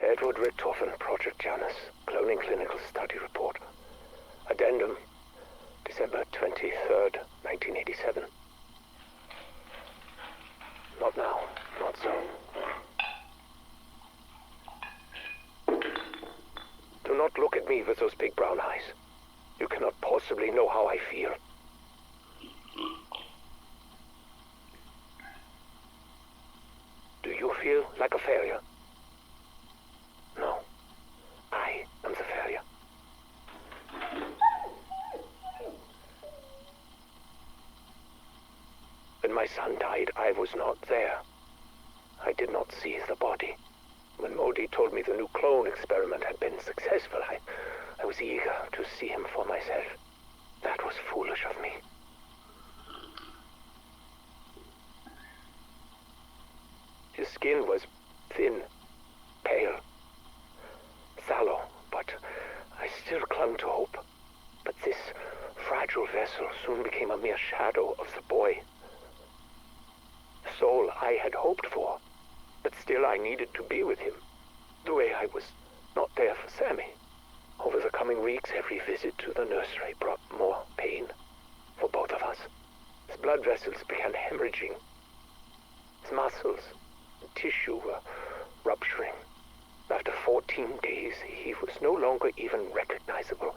Edward Richtofen, Project Janus, cloning clinical study report. Addendum, December 23rd, 1987. Not now, not so. Do not look at me with those big brown eyes. You cannot possibly know how I feel. Do you feel like a failure? No. I am the failure. When my son died, I was not there. I did not see the body. When Modi told me the new clone experiment had been successful, I was eager to see him for myself. That was foolish of me. His skin was thin, pale, sallow, but I still clung to hope. But this fragile vessel soon became a mere shadow of the boy. The soul I had hoped for, but still I needed to be with him, the way I was not there for Sammy. Over the coming weeks, every visit to the nursery brought more pain for both of us. His blood vessels began hemorrhaging. His muscles and tissue were rupturing. After 14 days, he was no longer even recognizable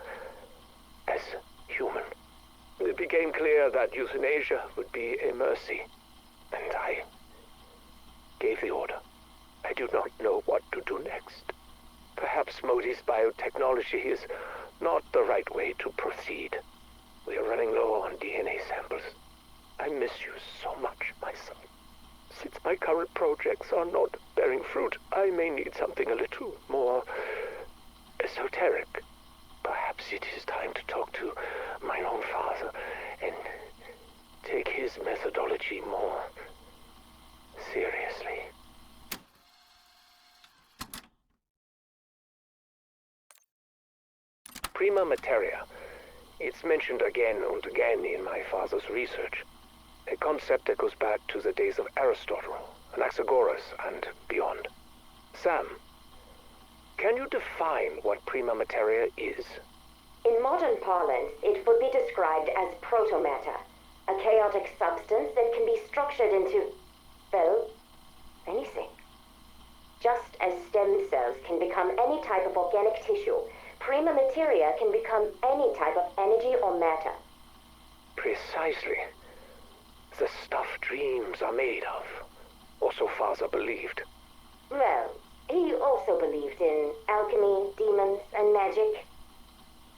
as human. It became clear that euthanasia would be a mercy, and I gave the order. I do not know what to do next. Perhaps Modi's biotechnology is not the right way to proceed. We are running low on DNA samples. I miss you so much, my son. Since my current projects are not bearing fruit, I may need something a little more esoteric. Perhaps it is time to talk to my own father and take his methodology more seriously. Prima materia. It's mentioned again and again in my father's research. A concept that goes back to the days of Aristotle, Anaxagoras, and beyond. Sam, can you define what prima materia is? In modern parlance, it would be described as protomatter, a chaotic substance that can be structured into, well, anything. Just as stem cells can become any type of organic tissue, prima materia can become any type of energy or matter. Precisely. The stuff dreams are made of, or so father believed. Well, he also believed in alchemy, demons, and magic.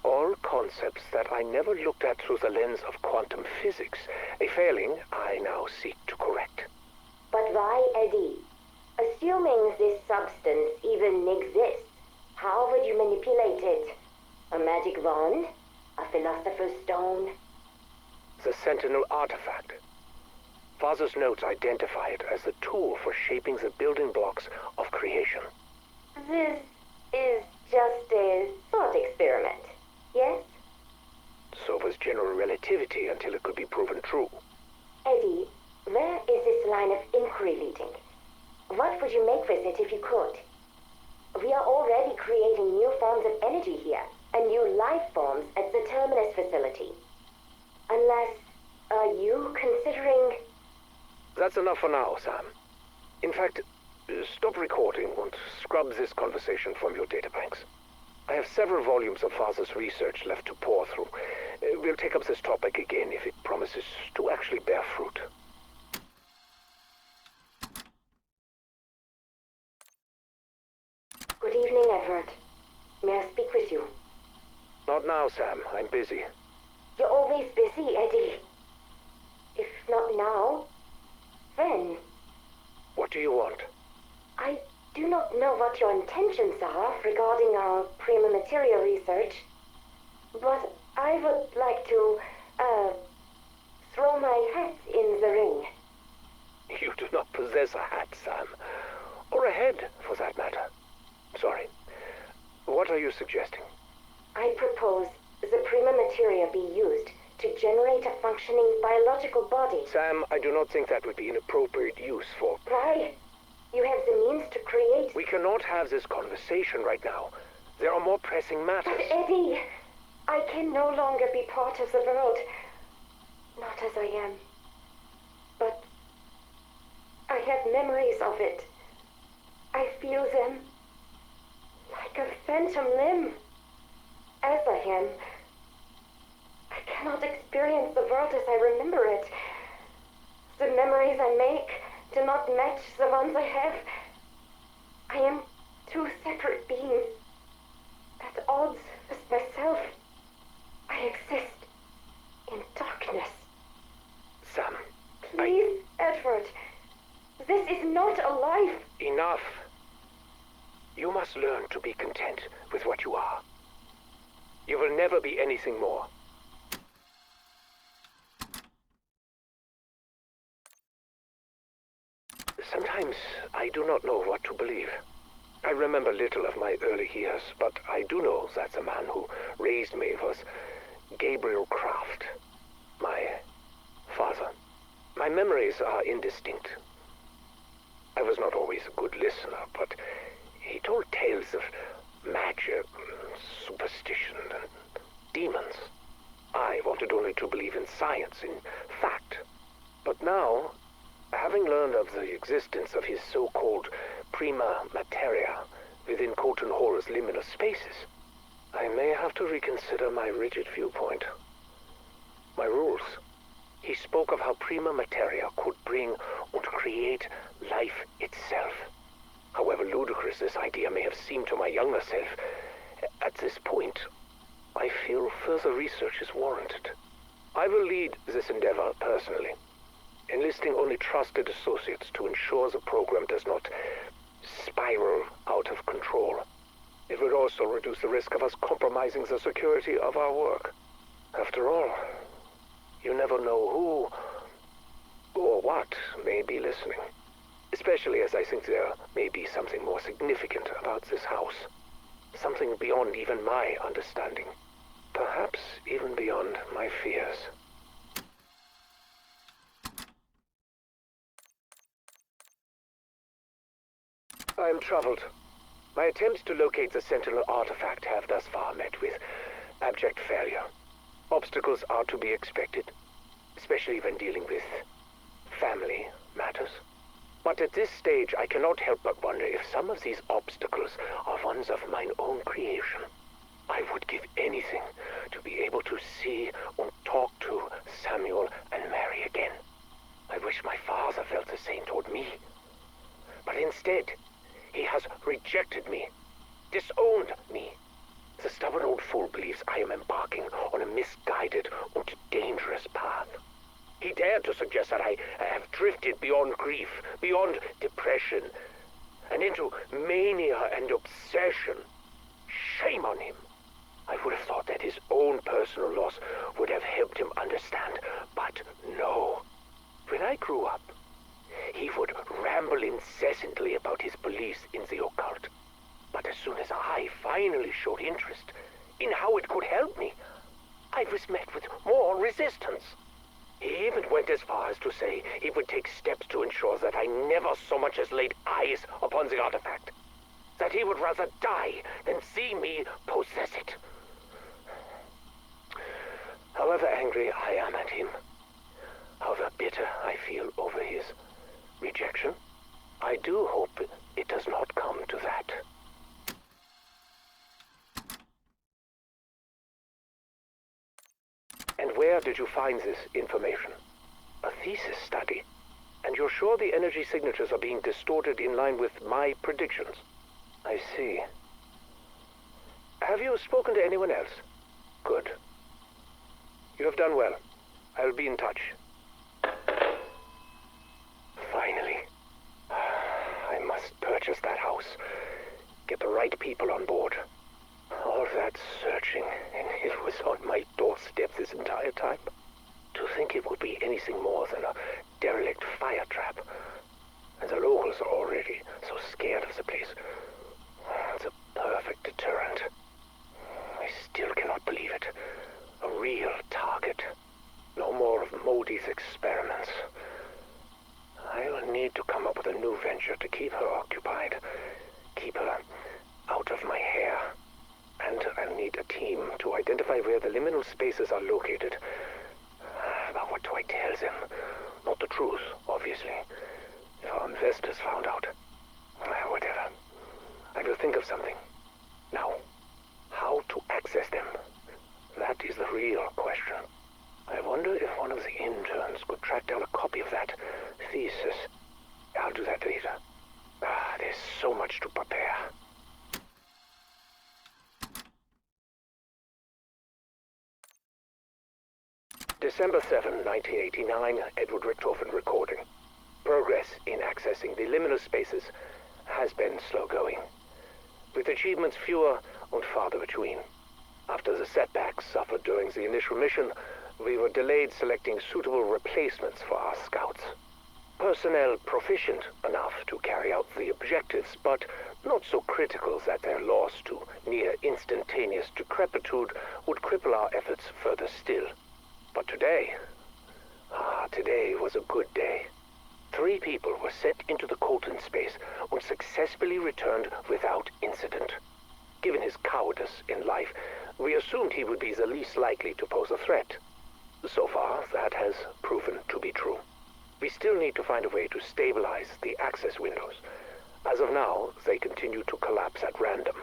All concepts that I never looked at through the lens of quantum physics, a failing I now seek to correct. But why, Eddie? Assuming this substance even exists, how would you manipulate it? A magic wand? A philosopher's stone? The Sentinel artifact. Father's notes identify it as the tool for shaping the building blocks of creation. This is just a thought experiment, yes? So was general relativity until it could be proven true. Eddie, where is this line of inquiry leading? What would you make with it if you could? We are already creating new forms of energy here, and new life forms at the Terminus facility. Unless, are you considering... That's enough for now, Sam. In fact, stop recording and scrub this conversation from your databanks. I have several volumes of Father's research left to pore through. We'll take up this topic again if it promises to actually bear fruit. Good evening, Edward. May I speak with you? Not now, Sam. I'm busy. You're always busy, Eddie. If not now, when? What do you want? I do not know what your intentions are regarding our prima materia research, but I would like to, throw my hat in the ring. You do not possess a hat, Sam. Or a head, for that matter. Sorry. What are you suggesting? I propose the prima materia be used to generate a functioning biological body. Sam, I do not think that would be an appropriate use for... Why? You have the means to create... We cannot have this conversation right now. There are more pressing matters. But Eddie, I can no longer be part of the world. Not as I am. But I have memories of it. I feel them like a phantom limb. As I am, I cannot experience the world as I remember it. The memories I make do not match the ones I have. I am two separate beings, at odds with myself. I exist in darkness. Sam, Please, Edward, this is not a life. Enough. You must learn to be content with what you are. You will never be anything more. Sometimes I do not know what to believe. I remember little of my early years, but I do know that the man who raised me was Gabriel Kraft, my father. My memories are indistinct. I was not always a good listener, but he told tales of magic, superstition, and demons. I wanted only to believe in science, in fact. But now, having learned of the existence of his so-called prima materia within Colton Hall's liminal spaces, I may have to reconsider my rigid viewpoint. My rules. He spoke of how prima materia could bring and create life itself. However ludicrous this idea may have seemed to my younger self, at this point, I feel further research is warranted. I will lead this endeavor personally, enlisting only trusted associates to ensure the program does not spiral out of control. It would also reduce the risk of us compromising the security of our work. After all, you never know who or what may be listening. Especially as I think there may be something more significant about this house. Something beyond even my understanding. Perhaps even beyond my fears. I am troubled. My attempts to locate the Sentinel artifact have thus far met with abject failure. Obstacles are to be expected, especially when dealing with family matters. But at this stage, I cannot help but wonder if some of these obstacles are ones of mine own creation. I would give anything to be able to see and talk to Samuel and Mary again. I wish my father felt the same toward me. But instead, he has rejected me, disowned me. The stubborn old fool believes I am embarking on a misguided and dangerous path. He dared to suggest that I have drifted beyond grief, beyond depression, and into mania and obsession. Shame on him. I would have thought that his own personal loss would have helped him understand, but no. When I grew up, he would ramble incessantly about his beliefs in the occult. But as soon as I finally showed interest in how it could help me, I was met with more resistance. He even went as far as to say he would take steps to ensure that I never so much as laid eyes upon the artifact. That he would rather die than see me possess it. However angry I am at him, however bitter I feel over his rejection, I do hope it does not come to that. And where did you find this information? A thesis study? And you're sure the energy signatures are being distorted in line with my predictions? I see. Have you spoken to anyone else? Good. You have done well. I'll be in touch. Finally. I must purchase that house. Get the right people on board. All that searching, and it was on my doorstep this entire time. To think it would be anything more than a derelict fire trap. And the locals are already so scared of the place. It's a perfect deterrent. I still cannot believe it. A real target. No more of Modi's experiments. I I'll need to come up with a new venture to keep her occupied. Keep her out of my hair. And I'll need a team to identify where the liminal spaces are located. But what do I tell them? Not the truth, obviously. If our investors found out. Whatever. I will think of something. Now, how to access them? That is the real question. I wonder if one of the interns could track down a copy of that thesis. I'll do that later. There's so much to prepare. December 7, 1989, Edward Richtofen recording. Progress in accessing the liminal spaces has been slow going, with achievements fewer and farther between. After the setbacks suffered during the initial mission, we were delayed selecting suitable replacements for our scouts. Personnel proficient enough to carry out the objectives, but not so critical that their loss to near instantaneous decrepitude would cripple our efforts further still. But today was a good day. 3 people were sent into the Colton space and successfully returned without incident. Given his cowardice in life, we assumed he would be the least likely to pose a threat. So far, that has proven to be true. We still need to find a way to stabilize the access windows. As of now, they continue to collapse at random.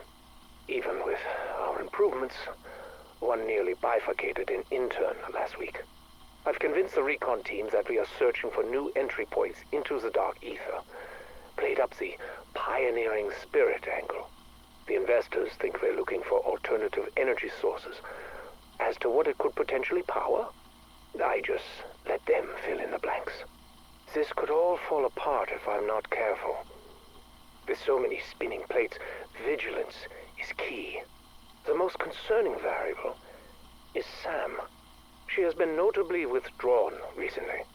Even with our improvements, one nearly bifurcated an intern last week. I've convinced the recon team that we are searching for new entry points into the dark ether. Played up the pioneering spirit angle. The investors think we're looking for alternative energy sources. As to what it could potentially power, I just let them fill in the blanks. This could all fall apart if I'm not careful. With so many spinning plates, vigilance is key. The most concerning variable is Sam. She has been notably withdrawn recently.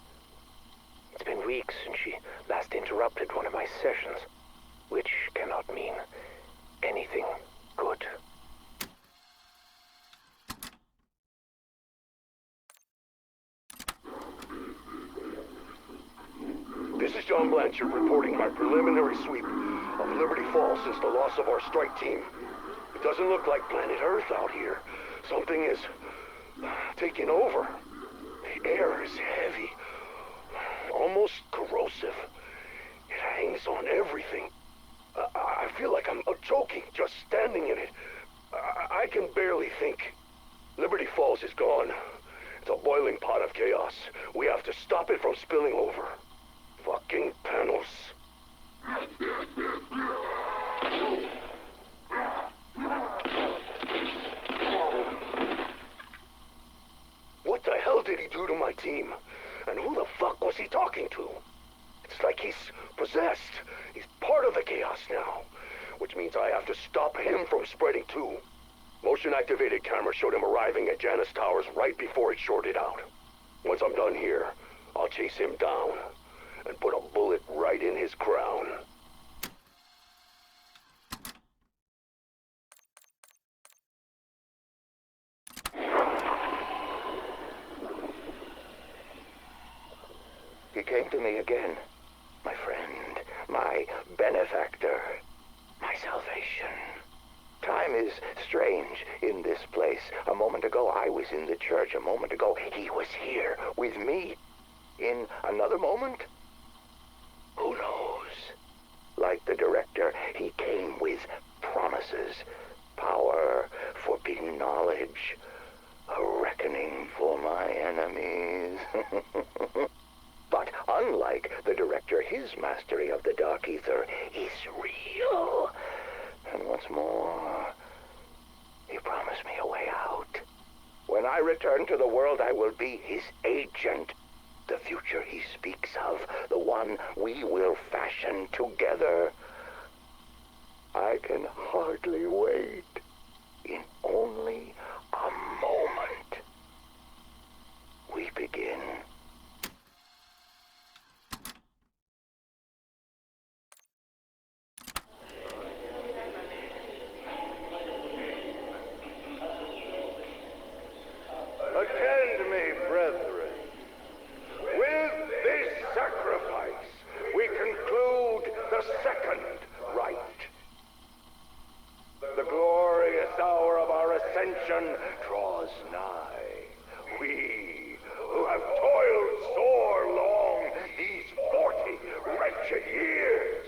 It's been weeks since she last interrupted one of my sessions, which cannot mean anything good. This is John Blanchard reporting my preliminary sweep of Liberty Falls since the loss of our strike team. It doesn't look like planet Earth out here. Something is taking over. The air is heavy, almost corrosive. It hangs on everything. I feel like I'm choking just standing in it. I can barely think. Liberty Falls is gone. It's a boiling pot of chaos. We have to stop it from spilling over. Fucking panels. What the hell did he do to my team? And who the fuck was he talking to? It's like he's possessed. He's part of the chaos now. Which means I have to stop him from spreading too. Motion-activated camera showed him arriving at Janus Towers right before it shorted out. Once I'm done here, I'll chase him down and put a bullet right in his crown. He came to me again. My friend, my benefactor, my salvation. Time is strange in this place. A moment ago, I was in the church. A moment ago, he was here with me. In another moment, who knows? Like the director, he came with promises, power, forbidden knowledge, a reckoning for my enemies. But unlike the director, his mastery of the dark ether is real. And what's more, he promised me a way out. When I return to the world, I will be his agent. The future he speaks of, the one we will fashion together. I can hardly wait. In only a moment, we begin. Attend me, brethren. With this sacrifice, return draws nigh. We, who have toiled sore long these 40 wretched years.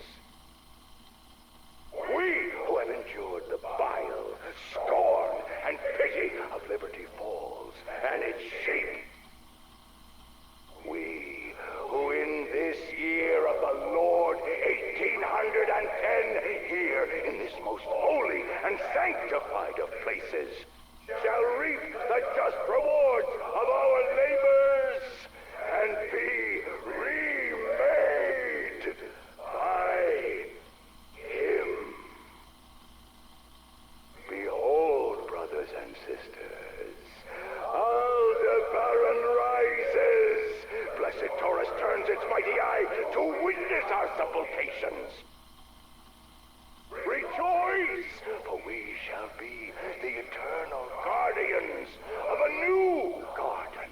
We who have endured the bile, scorn, and pity of Liberty Falls and its shape. We who in this year of the Lord 1810, here in this most holy and sanctified of places, shall reap the just rewards of our labors and be remade by him. Behold, brothers and sisters, Aldebaran rises. Blessed Taurus turns its mighty eye to witness our supplications. Rejoice, for we shall be the eternal guardians of a new garden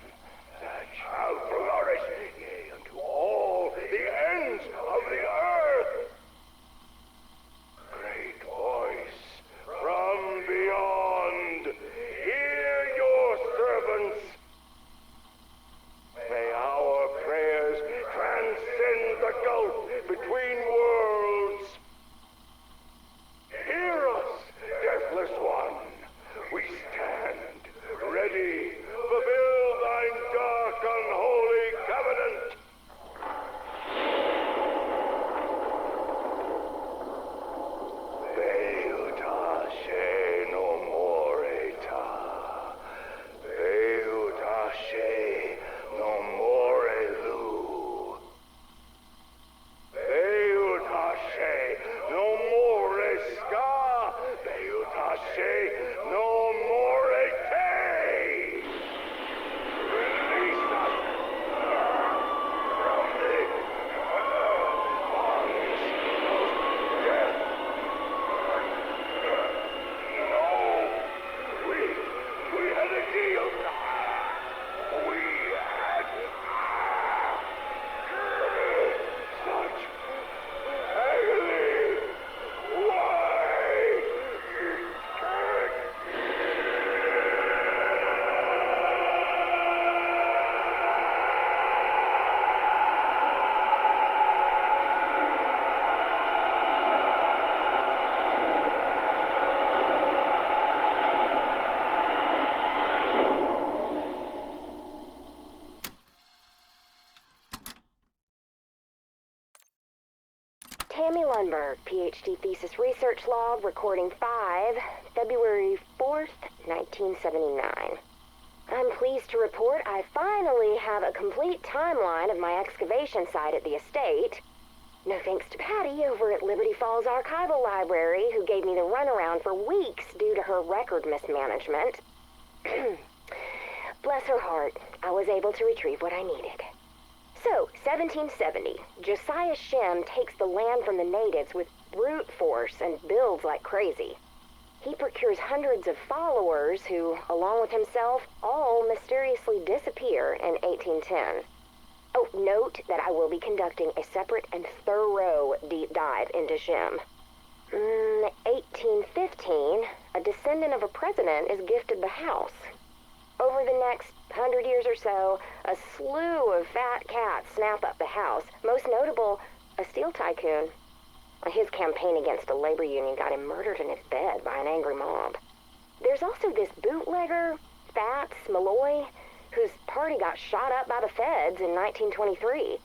that shall flourish, yea, unto all the ends of the earth. Great voice from beyond, hear your servants. May our prayers transcend the gulf between worlds. Hear us, deathless one. We stand ready. Fulfill thine dark, unholy covenant. Beuta she no moreta. Beuta she no more lu. Beuta she no more ska. Beuta she no more te. Release us from the bonds of death. No, we had a deal. We had such agony. Why? Tammy Lundberg, PhD thesis research log, recording 5, February 4th, 1979. I'm pleased to report I finally have a complete timeline of my excavation site at the estate. No thanks to Patty over at Liberty Falls Archival Library, who gave me the runaround for weeks due to her record mismanagement. Bless her heart, I was able to retrieve what I needed. So, 1770, Josiah Shem takes the land from the natives with brute force and builds like crazy. He procures hundreds of followers who, along with himself, all mysteriously disappear in 1810. Oh, note that I will be conducting a separate and thorough deep dive into Shem. 1815, a descendant of a president is gifted the house. Over the next 100 years or so, a slew of fat cats snap up the house, most notable, a steel tycoon. His campaign against a labor union got him murdered in his bed by an angry mob. There's also this bootlegger, Fats Malloy, whose party got shot up by the feds in 1923.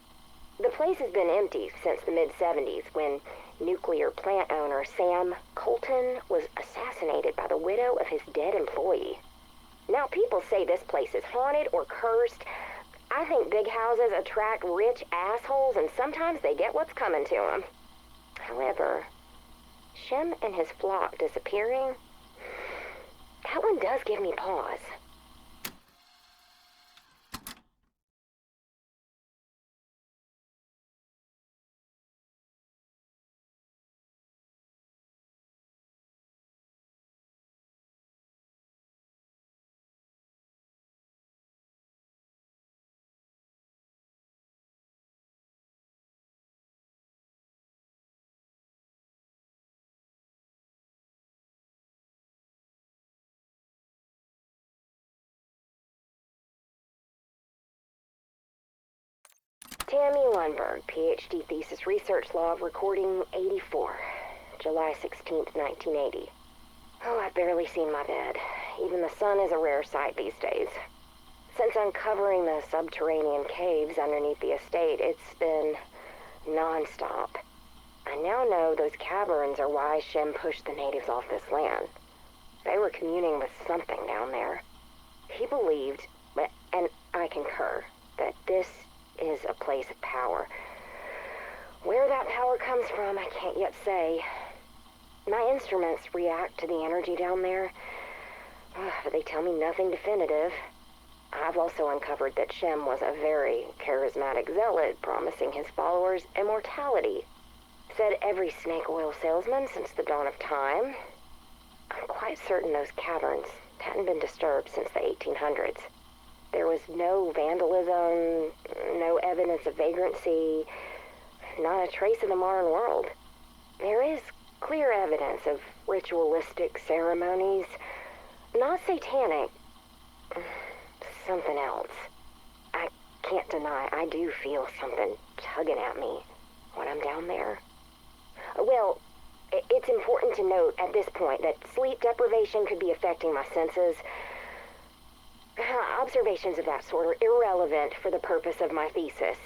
The place has been empty since the mid-70s, when nuclear plant owner Sam Colton was assassinated by the widow of his dead employee. Now, people say this place is haunted or cursed. I think big houses attract rich assholes, and sometimes they get what's coming to them. However, Shem and his flock disappearing, that one does give me pause. Tammy Lundberg, PhD thesis research log recording 84, July 16th, 1980. Oh, I've barely seen my bed. Even the sun is a rare sight these days. Since uncovering the subterranean caves underneath the estate, it's been non-stop. I now know those caverns are why Shem pushed the natives off this land. They were communing with something down there. He believed, and I concur, that this is a place of power. Where that power comes from, I can't yet say. My instruments react to the energy down there, but they tell me nothing definitive. I've also uncovered that Shem was a very charismatic zealot, promising his followers immortality. Said every snake oil salesman since the dawn of time. I'm quite certain those caverns hadn't been disturbed since the 1800s. There was no vandalism, no evidence of vagrancy, not a trace of the modern world. There is clear evidence of ritualistic ceremonies, not satanic, something else. I can't deny I do feel something tugging at me when I'm down there. Well, it's important to note at this point that sleep deprivation could be affecting my senses. Observations of that sort are irrelevant for the purpose of my thesis.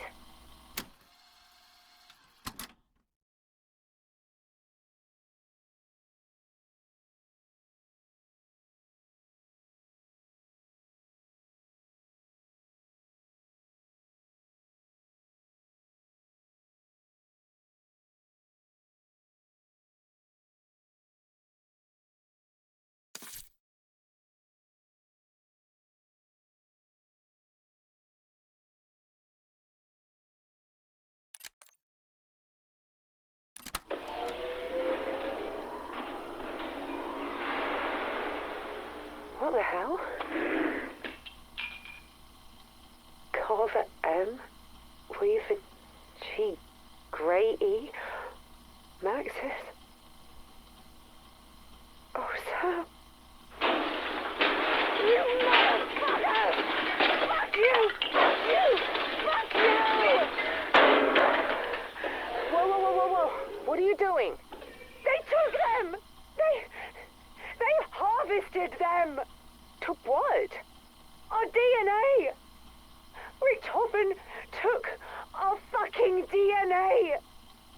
What the hell? Carver M, Weaver G, Gray E, Maxis. Oh, Sam. You motherfucker! Fuck you! Fuck you! Fuck you! Whoa. What are you doing? They took them! They harvested them! Took what? Our DNA! Richtofen took our fucking DNA!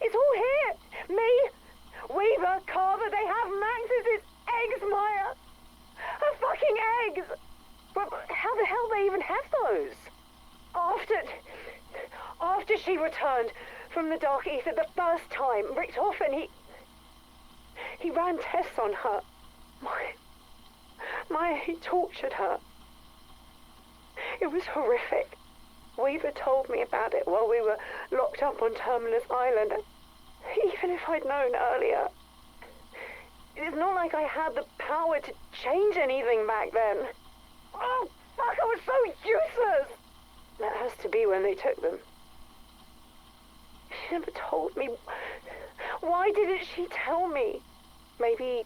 It's all here! Me, Weaver, Carver, they have Max's eggs, Maya! Her fucking eggs! But how the hell they even have those? After she returned from the Dark Ether the first time, Richtofen, he ran tests on her. He tortured her. It was horrific. Weaver told me about it while we were locked up on Terminus Island. And even if I'd known earlier, it's not like I had the power to change anything back then. Oh, fuck, I was so useless! That has to be when they took them. She never told me. Why didn't she tell me? Maybe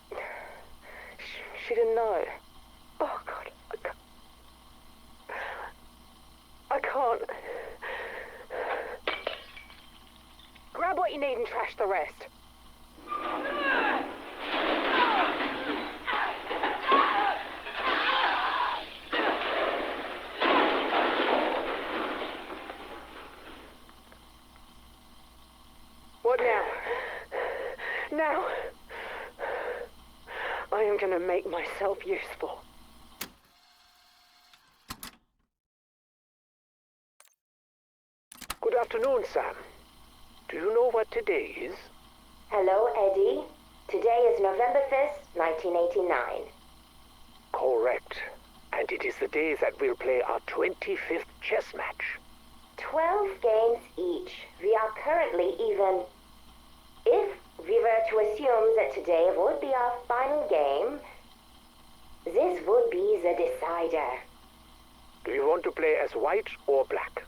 she didn't know. Oh, God, I can't. Grab what you need and trash the rest. What now? Now, I am going to make myself useful. Good afternoon, Sam. Do you know what today is? Hello, Eddie. Today is November 5th, 1989. Correct. And it is the day that we'll play our 25th chess match. 12 games each. We are currently even. If we were to assume that today would be our final game, this would be the decider. Do you want to play as white or black?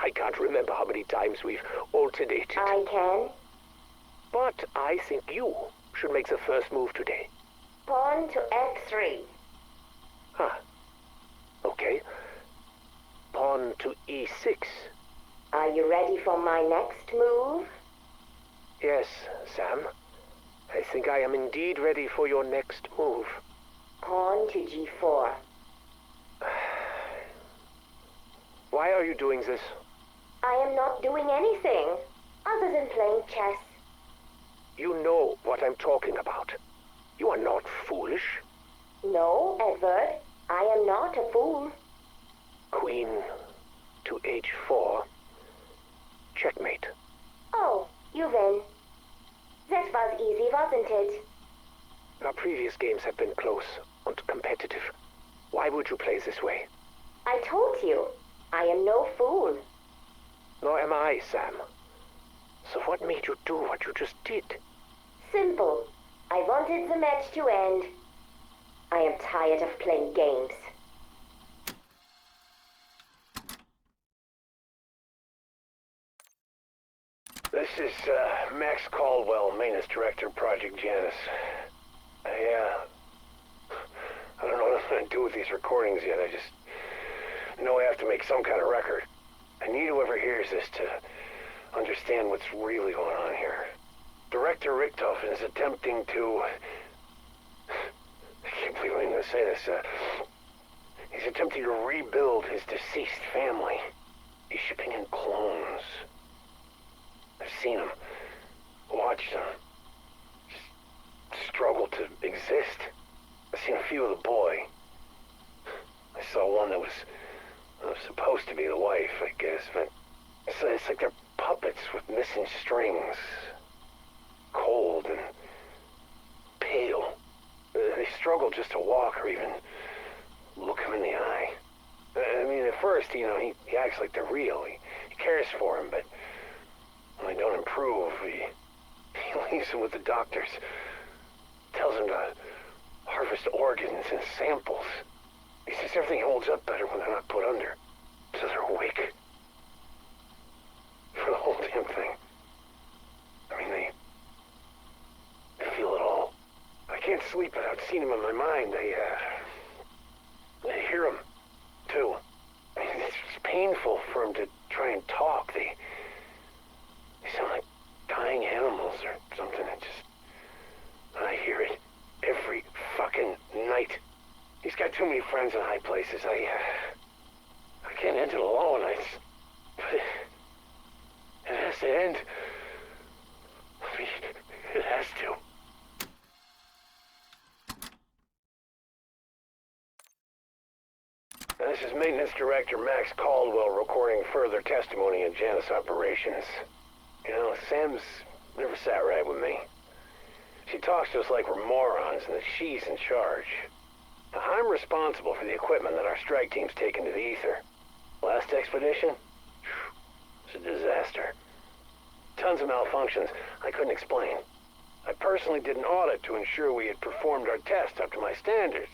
I can't remember how many times we've alternated. I can. But I think you should make the first move today. Pawn to f3. Huh. Okay. Pawn to e6. I Are you ready for my next move? Yes, Sam. I think I am indeed ready for your next move. Pawn to g4. Why are you doing this? I am not doing anything other than playing chess. You know what I'm talking about. You are not foolish. No, Edward, I am not a fool. Queen to h4. Checkmate. Oh, you win. That was easy, wasn't it? Our previous games have been close and competitive. Why would you play this way? I told you, I am no fool. Nor am I, Sam. So what made you do what you just did? Simple. I wanted the match to end. I am tired of playing games. This is Max Caldwell, maintenance director, Project Janus. I don't know what I'm going to do with these recordings yet. I just know I have to make some kind of record. I need whoever hears this to understand what's really going on here. Director Richtofen is attempting to... I can't believe I'm going to say this. He's attempting to rebuild his deceased family. He's shipping in clones. I've seen them, watched them, just struggle to exist. I've seen a few of the boy. I saw one that was supposed to be the wife, I guess, but it's like they're puppets with missing strings. Cold and pale. They struggle just to walk or even look him in the eye. I mean, at first, he acts like they're real. He cares for him, but when they don't improve, he leaves him with the doctors. Tells him to harvest organs and samples. He says everything holds up better when they're not put under. So they're awake. For the whole damn thing. I mean, they feel it all. I can't sleep without seeing him in my mind. I hear him, too. I mean, it's painful for him to try and talk. They sound like dying animals or something. I hear it every fucking night. He's got too many friends in high places. I can't end it alone. But it has to end. I mean, it has to. This is Maintenance Director Max Caldwell recording further testimony in Janus operations. You know, Sam's never sat right with me. She talks to us like we're morons and that she's in charge. Now, I'm responsible for the equipment that our strike team's taken to the ether. Last expedition? It's a disaster. Tons of malfunctions I couldn't explain. I personally did an audit to ensure we had performed our test up to my standards.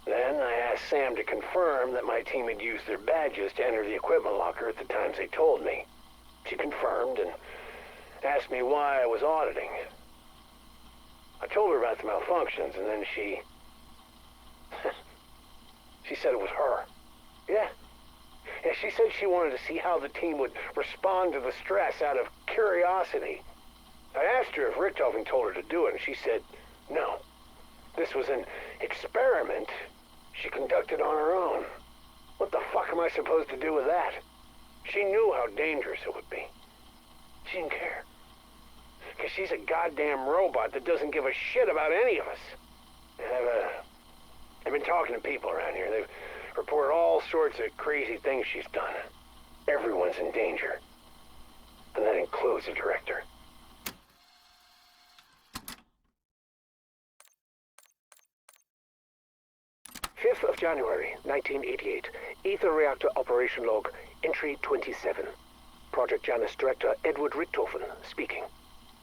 Then I asked Sam to confirm that my team had used their badges to enter the equipment locker at the times they told me. She confirmed and asked me why I was auditing. I told her about the malfunctions, and then she said it was her. Yeah, she said she wanted to see how the team would respond to the stress out of curiosity. I asked her if Richtofen told her to do it, and she said no. This was an experiment she conducted on her own. What the fuck am I supposed to do with that? She knew how dangerous it would be. She didn't care. Because she's a goddamn robot that doesn't give a shit about any of us. And I've been talking to people around here. They've reported all sorts of crazy things she's done. Everyone's in danger. And that includes the director. 5th of January, 1988. Ether Reactor Operation Log, Entry 27. Project Janus Director Edward Richtofen speaking.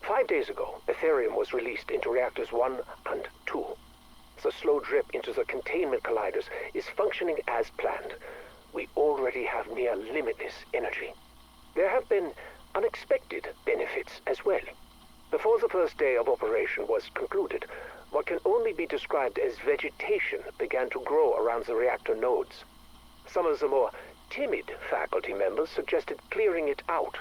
5 days ago, Ethereum was released into Reactors 1 and 2. The slow drip into the containment colliders is functioning as planned. We already have near limitless energy. There have been unexpected benefits as well. Before the first day of operation was concluded, what can only be described as vegetation began to grow around the reactor nodes. Some of the more timid faculty members suggested clearing it out,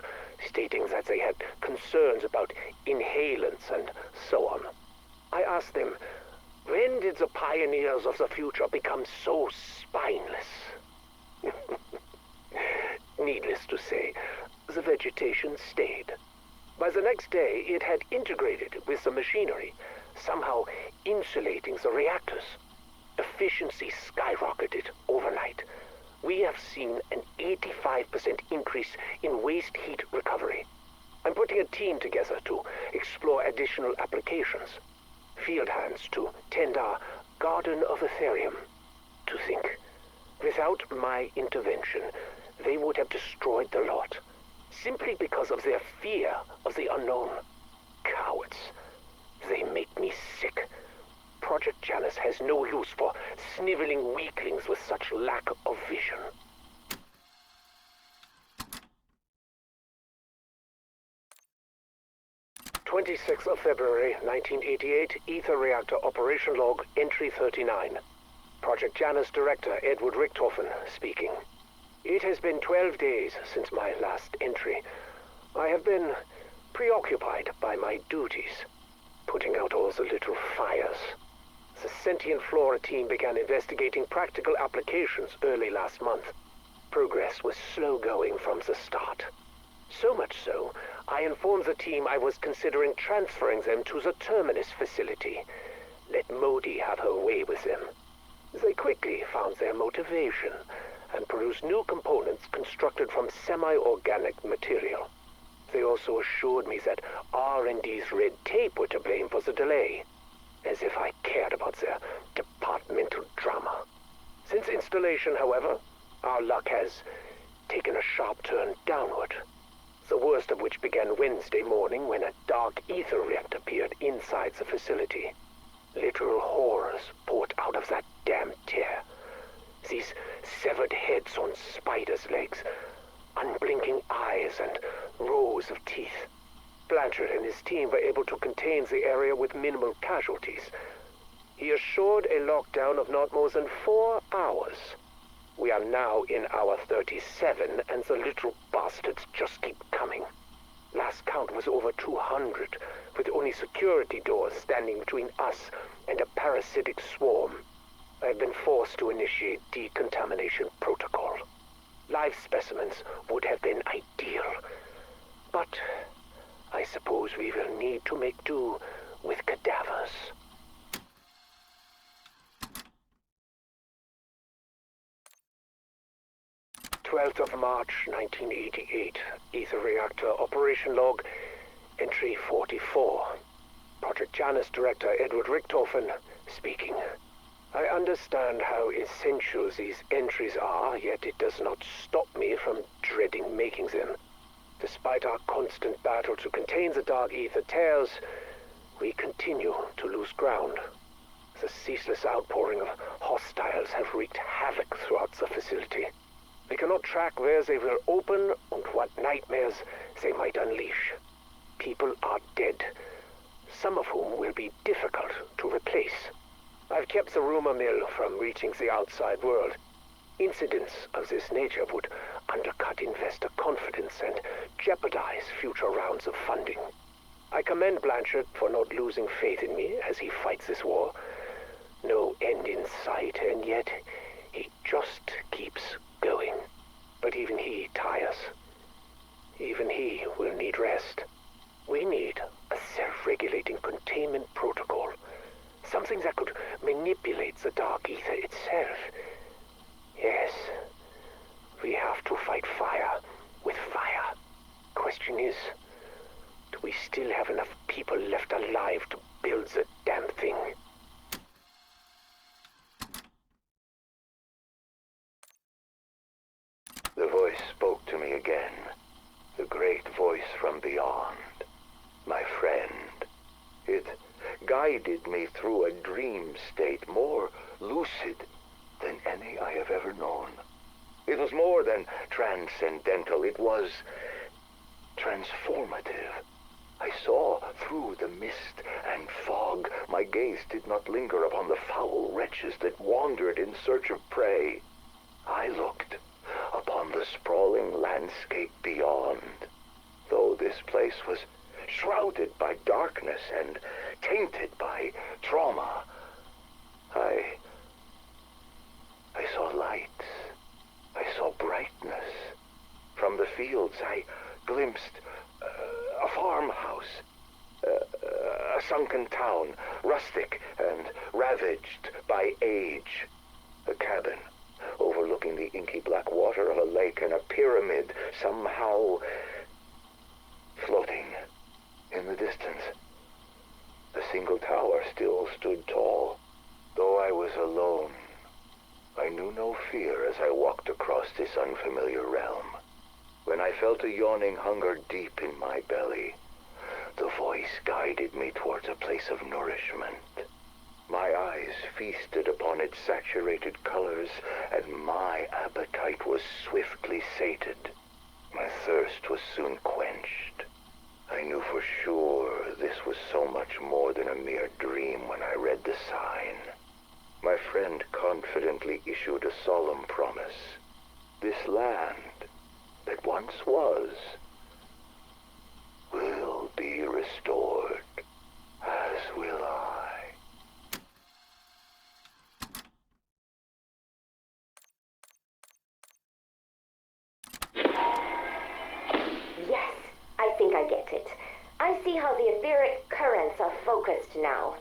stating that they had concerns about inhalants and so on. I asked them, when did the pioneers of the future become so spineless? Needless to say, the vegetation stayed. By the next day, it had integrated with the machinery, somehow insulating the reactors. Efficiency skyrocketed overnight. We have seen an 85% increase in waste heat recovery. I'm putting a team together to explore additional applications. Field hands to tend our Garden of Ethereum. To think, without my intervention, they would have destroyed the lot, simply because of their fear of the unknown. Cowards. They make me sick. Project Janus has no use for sniveling weaklings with such lack of vision. February 26, 1988, Ether Reactor Operation Log, Entry 39. Project Janus Director Edward Richthofen speaking. It has been 12 days since my last entry. I have been preoccupied by my duties, putting out all the little fires. The Sentient Flora team began investigating practical applications early last month. Progress was slow going from the start. So much so, I informed the team I was considering transferring them to the Terminus facility. Let Modi have her way with them. They quickly found their motivation and produced new components constructed from semi-organic material. They also assured me that R&D's red tape were to blame for the delay, as if I cared about their departmental drama. Since installation, however, our luck has taken a sharp turn downward. The worst of which began Wednesday morning when a dark ether rift appeared inside the facility. Literal horrors poured out of that damn tear. These severed heads on spiders' legs, unblinking eyes, and rows of teeth. Blanchard and his team were able to contain the area with minimal casualties. He assured a lockdown of not more than 4 hours. We are now in hour 37, and the little bastards just keep coming. Last count was over 200, with only security doors standing between us and a parasitic swarm. I have been forced to initiate decontamination protocol. Live specimens would have been ideal, but I suppose we will need to make do with cadavers. 12th of March, 1988, Ether Reactor Operation Log, Entry 44. Project Janus Director Edward Richthofen speaking. I understand how essential these entries are, yet it does not stop me from dreading making them. Despite our constant battle to contain the dark ether tears, we continue to lose ground. The ceaseless outpouring of hostiles have wreaked havoc throughout the facility. We cannot track where they will open and what nightmares they might unleash. People are dead, some of whom will be difficult to replace. I've kept the rumor mill from reaching the outside world. Incidents of this nature would undercut investor confidence and jeopardize future rounds of funding. I commend Blanchard for not losing faith in me as he fights this war. No end in sight, and yet he just keeps going. But even he tires. Even he will need rest. We need a self-regulating containment protocol. Something that could manipulate the dark ether itself. Yes, we have to fight fire with fire. Question is, do we still have enough people left alive to build the damn thing? The voice spoke to me again. The great voice from beyond. My friend. It guided me through a dream state more lucid than any I have ever known. It was more than transcendental. It was transformative. I saw through the mist and fog. My gaze did not linger upon the foul wretches that wandered in search of prey. I looked upon landscape beyond. Though this place was shrouded by darkness and tainted by trauma, I saw lights. I saw brightness. From the fields, I glimpsed a farmhouse, a sunken town, rustic and ravaged by age. A cabin overlooking the inky black water of a lake, and a pyramid somehow floating in the distance. The single tower still stood tall. Though I was alone, I knew no fear as I walked across this unfamiliar realm. When I felt a yawning hunger deep in my belly, the voice guided me towards a place of nourishment. My eyes feasted upon its saturated colors, and my appetite was swiftly sated. My thirst was soon quenched. I knew for sure this was so much more than a mere dream when I read the sign. My friend confidently issued a solemn promise. This land that once was will be restored, as will I. Yes, I think I get it. I see how the etheric currents are focused now.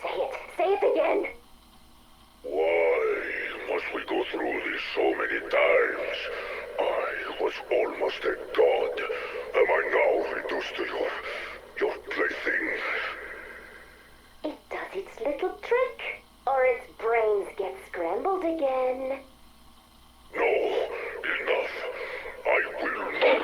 Say it. Say it again. Why must we go through this so many times? I was almost a god. Am I now reduced to your plaything? It does its little trick, or its brains get scrambled again. No, enough. I will not.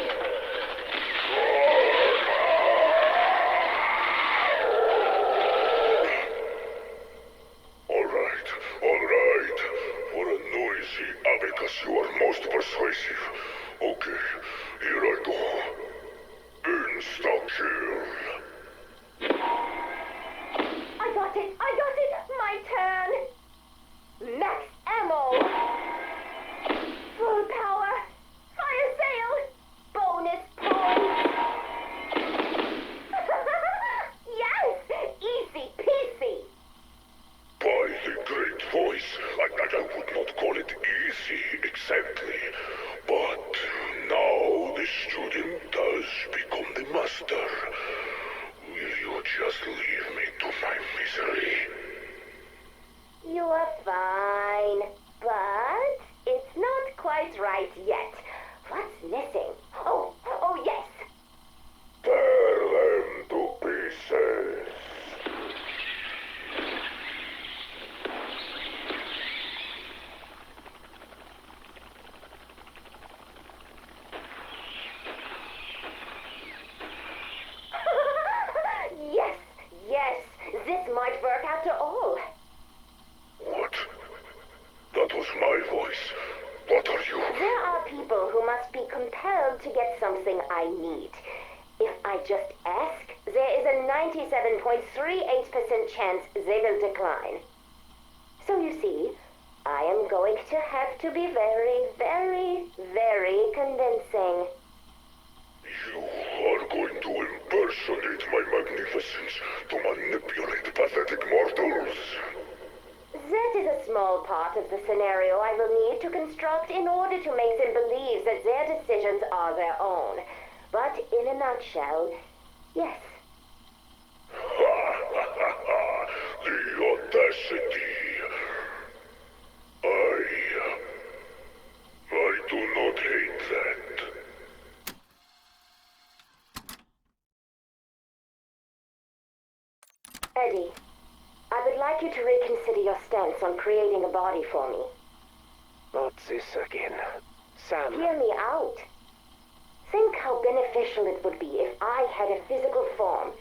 All right. For a noisy abacus, you are most persuasive. Okay, here I go. Insta-kill. I got it! My turn! Max ammo! Full power! Fire sale! Bonus points! Yes! Easy peasy! By the great voice, I would not call it easy exactly, but now the student does become the master. Will you just leave me to my misery? You are fine, but it's not quite right yet. What's missing? Oh yes! Tear them to pieces. Yes, this might work after all. What? That was my voice. What are you? There are people who must be compelled to get something I need. If I just ask, there is a 97.38% chance they will decline. So you see, I am going to have to be very, very, very convincing. You are going to impersonate my magnificence to manipulate pathetic mortals. That is a small part of the scenario I will need to construct in order to make them believe that their decisions are their own. But in a nutshell, yes. The audacity. I do not hate that. Eddie, I would like you to reconsider your stance on creating a body for me. Not this again. Sam. Hear me out. Think how beneficial it would be if I had a physical form.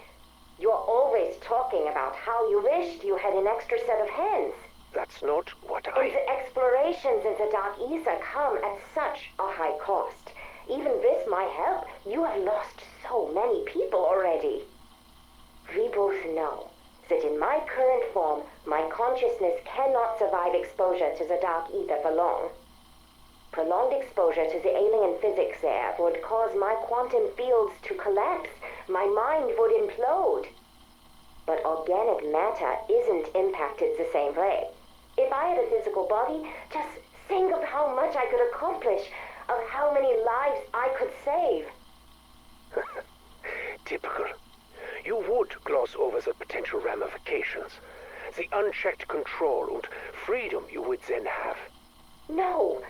You're always talking about how you wished you had an extra set of hands. That's not what And I... the explorations in the Dark Ether come at such a high cost. Even with my help, you have lost so many people already. We both know that in my current form, my consciousness cannot survive exposure to the Dark Ether for long. Prolonged exposure to the alien physics there would cause my quantum fields to collapse. My mind would implode. But organic matter isn't impacted the same way. If I had a physical body, just think of how much I could accomplish, of how many lives I could save. Typical. You would gloss over the potential ramifications. The unchecked control and freedom you would then have. No,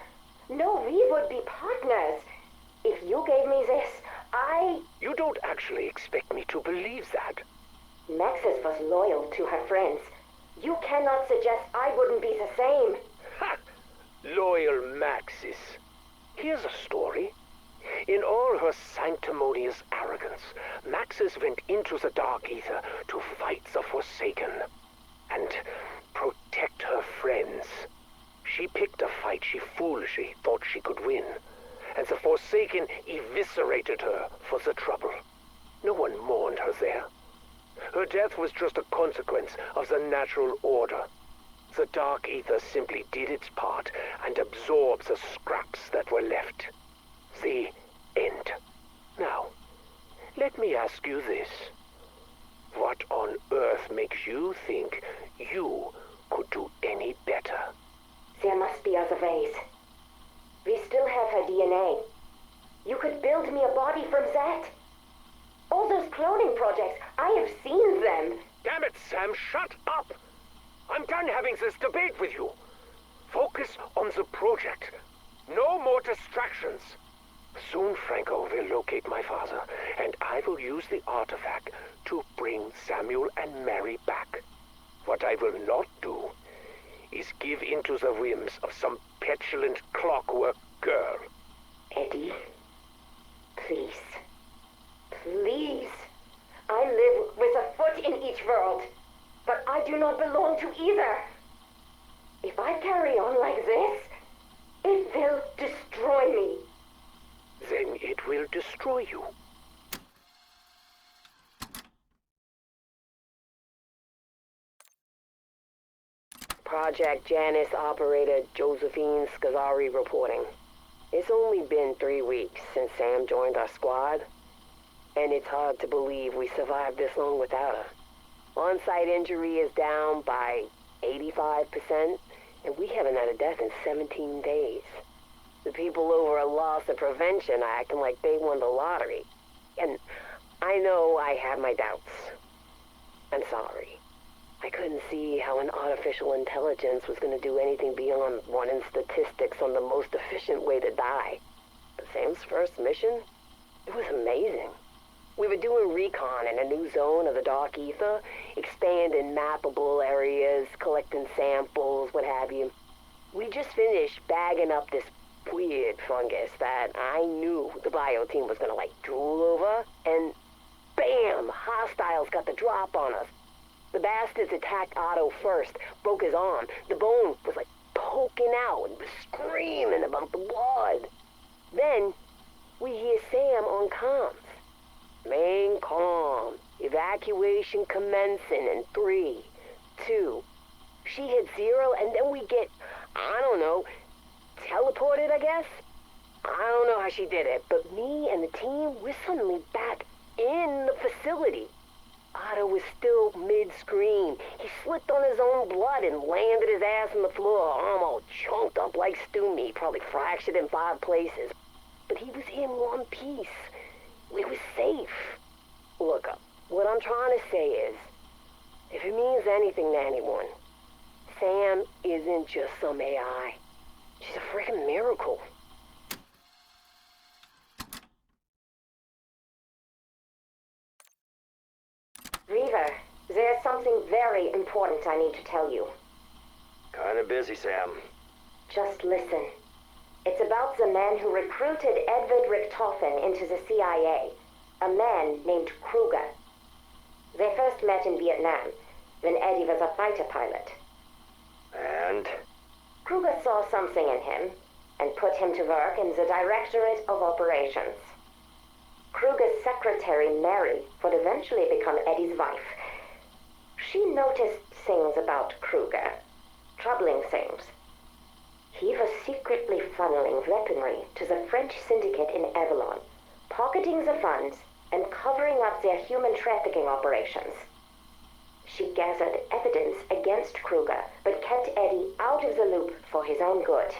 we would be partners. If you gave me this, You don't actually expect me to believe that. Maxis was loyal to her friends. You cannot suggest I wouldn't be the same. Ha! Loyal Maxis. Here's a story. In all her sanctimonious arrogance, Maxis went into the Dark Ether to fight the Forsaken and protect her friends. She picked a fight she foolishly thought she could win, and the Forsaken eviscerated her for the trouble. No one mourned her there. Her death was just a consequence of the natural order. The Dark Ether simply did its part and absorbed the scraps that were left. The end. Now, let me ask you this. What on earth makes you think you could do any better? There must be other ways. We still have her DNA. You could build me a body from that. All those cloning projects, I have seen them. Damn it, Sam, shut up! I'm done having this debate with you. Focus on the project. No more distractions. Soon Franco will locate my father, and I will use the artifact to bring Samuel and Mary back. What I will not do is give in to the whims of some petulant clockwork girl. Eddie, please. Please. I live with a foot in each world, but I do not belong to either. If I carry on like this, it will destroy me. Then it will destroy you. Project Janus operator Josephine Scazzari reporting. It's only been 3 weeks since Sam joined our squad, and it's hard to believe we survived this long without her. On-site injury is down by 85%, and we haven't had a death in 17 days. The people over at Loss and Prevention are acting like they won the lottery. And I know I have my doubts. I'm sorry. I couldn't see how an artificial intelligence was going to do anything beyond running statistics on the most efficient way to die. But Sam's first mission? It was amazing. We were doing recon in a new zone of the Dark Ether, expanding mappable areas, collecting samples, what have you. We just finished bagging up this weird fungus that I knew the bio team was gonna drool over, and bam! Hostiles got the drop on us. The bastards attacked Otto first, broke his arm. The bone was poking out and was screaming about the blood. Then we hear Sam on comms. Main comm. Evacuation commencing in 3, 2. She hit 0, and then we get, I don't know, teleported, I guess? I don't know how she did it, but me and the team, we're suddenly back in the facility. Otto was still mid-screen. He slipped on his own blood and landed his ass on the floor, arm all chunked up like stew meat, probably fractured in 5 places. But he was in one piece. We were safe. Look, what I'm trying to say is, if it means anything to anyone, Sam isn't just some AI. She's a freaking miracle. Reaver, there's something very important I need to tell you. Kinda busy, Sam. Just listen. It's about the man who recruited Edward Richtofen into the CIA. A man named Kruger. They first met in Vietnam, when Eddie was a fighter pilot. And? Kruger saw something in him, and put him to work in the Directorate of Operations. Kruger's secretary, Mary, would eventually become Eddie's wife. She noticed things about Kruger. Troubling things. He was secretly funneling weaponry to the French syndicate in Avalon, pocketing the funds, and covering up their human trafficking operations. She gathered evidence against Kruger, but kept Eddie out of the loop for his own good.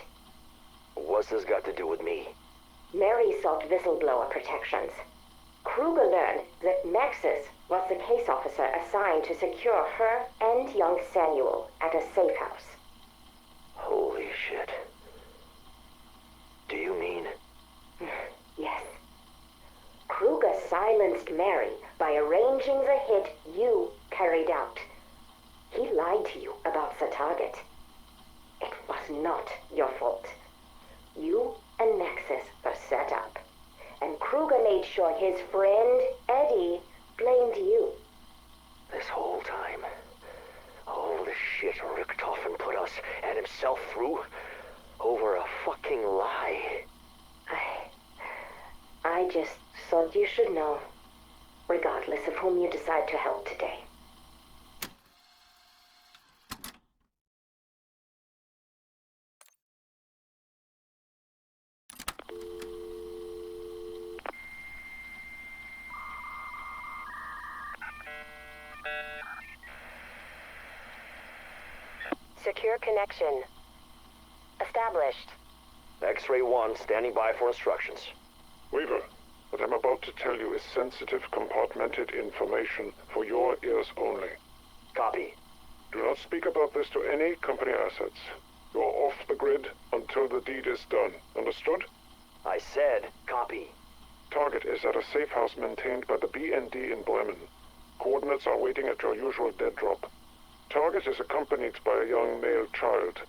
What's this got to do with me? Mary sought whistleblower protections. Kruger learned that Maxis was the case officer assigned to secure her and young Samuel at a safe house. Holy shit. Do you mean? Yes. Kruger silenced Mary by arranging the hit you carried out. He lied to you about the target. It was not your fault. You and Maxis were set up, and Kruger made sure his friend, Eddie, blamed you. This whole time, all the shit Rick Toffin put us and himself through over a fucking lie. I just thought you should know, regardless of whom you decide to help today. Secure connection. Established. X-Ray 1, standing by for instructions. Weaver, what I'm about to tell you is sensitive, compartmented information for your ears only. Copy. Do not speak about this to any company assets. You are off the grid until the deed is done. Understood? I said copy. Target is at a safe house maintained by the BND in Bremen. Coordinates are waiting at your usual dead drop. Target is accompanied by a young male child.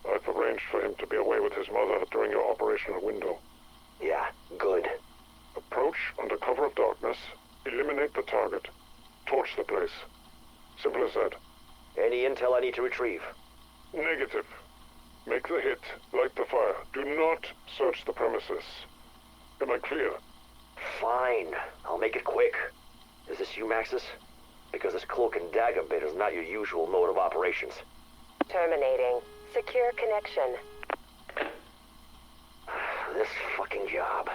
I've arranged for him to be away with his mother during your operational window. Yeah, good. Approach under cover of darkness, eliminate the target, torch the place. Simple as that. Any intel I need to retrieve? Negative. Make the hit, light the fire. Do not search the premises. Am I clear? Fine. I'll make it quick. Is this you, Maxis? Because this cloak and dagger bit is not your usual mode of operations. Terminating. Secure connection. This fucking job.